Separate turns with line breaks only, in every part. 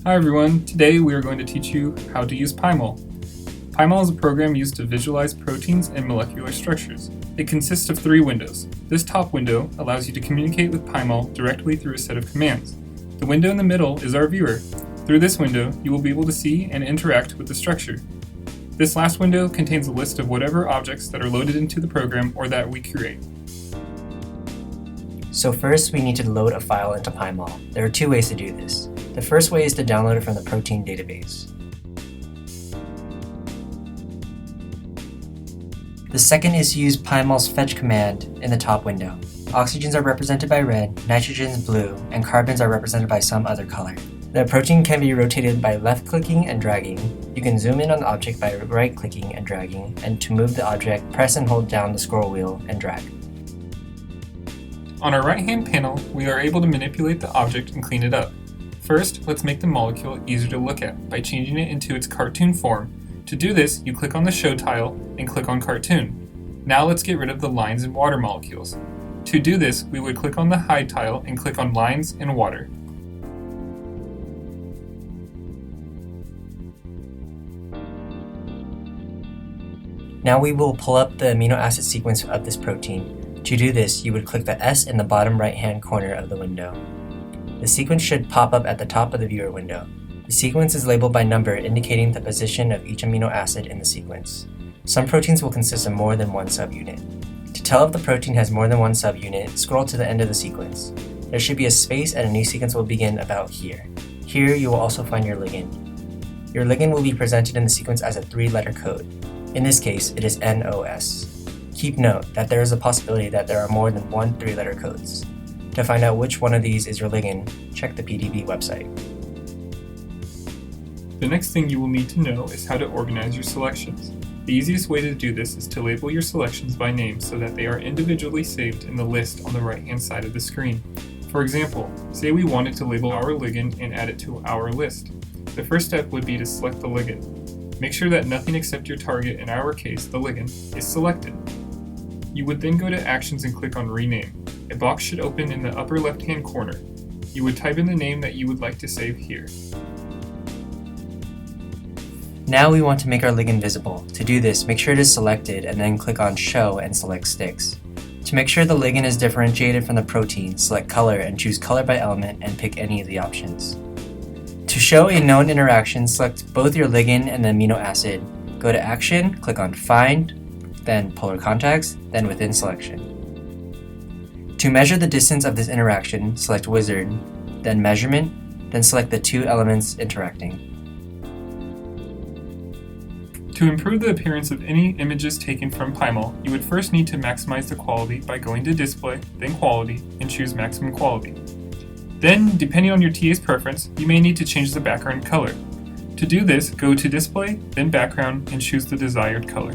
Hi everyone, today we are going to teach you how to use PyMol. PyMol is a program used to visualize proteins and molecular structures. It consists of 3 windows. This top window allows you to communicate with PyMol directly through a set of commands. The window in the middle is our viewer. Through this window, you will be able to see and interact with the structure. This last window contains a list of whatever objects that are loaded into the program or that we create.
So first, we need to load a file into PyMol. There are 2 ways to do this. The first way is to download it from the protein database. The second is to use PyMol's fetch command in the top window. Oxygens are represented by red, nitrogens blue, and carbons are represented by some other color. The protein can be rotated by left-clicking and dragging. You can zoom in on the object by right-clicking and dragging, and to move the object, press and hold down the scroll wheel and drag.
On our right-hand panel, we are able to manipulate the object and clean it up. First, let's make the molecule easier to look at by changing it into its cartoon form. To do this, you click on the Show tile and click on Cartoon. Now let's get rid of the lines and water molecules. To do this, we would click on the Hide tile and click on Lines and Water.
Now we will pull up the amino acid sequence of this protein. To do this, you would click the S in the bottom right-hand corner of the window. The sequence should pop up at the top of the viewer window. The sequence is labeled by number, indicating the position of each amino acid in the sequence. Some proteins will consist of more than one subunit. To tell if the protein has more than one subunit, scroll to the end of the sequence. There should be a space and a new sequence will begin about here. Here you will also find your ligand. Your ligand will be presented in the sequence as a 3-letter code. In this case, it is NOS. Keep note that there is a possibility that there are more than one 3-letter codes. To find out which one of these is your ligand, check the PDB website.
The next thing you will need to know is how to organize your selections. The easiest way to do this is to label your selections by name so that they are individually saved in the list on the right-hand side of the screen. For example, say we wanted to label our ligand and add it to our list. The first step would be to select the ligand. Make sure that nothing except your target, in our case the ligand, is selected. You would then go to Actions and click on Rename. A box should open in the upper left-hand corner. You would type in the name that you would like to save here.
Now we want to make our ligand visible. To do this, make sure it is selected and then click on Show and select Sticks. To make sure the ligand is differentiated from the protein, select Color and choose Color by Element and pick any of the options. To show a known interaction, select both your ligand and the amino acid. Go to Action, click on Find, then Polar Contacts, then Within Selection. To measure the distance of this interaction, select Wizard, then Measurement, then select the 2 elements interacting.
To improve the appearance of any images taken from PyMol, you would first need to maximize the quality by going to Display, then Quality, and choose Maximum Quality. Then, depending on your TA's preference, you may need to change the background color. To do this, go to Display, then Background, and choose the desired color.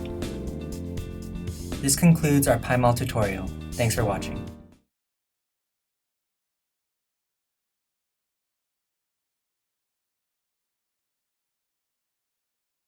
This concludes our PyMol tutorial. Thanks for watching.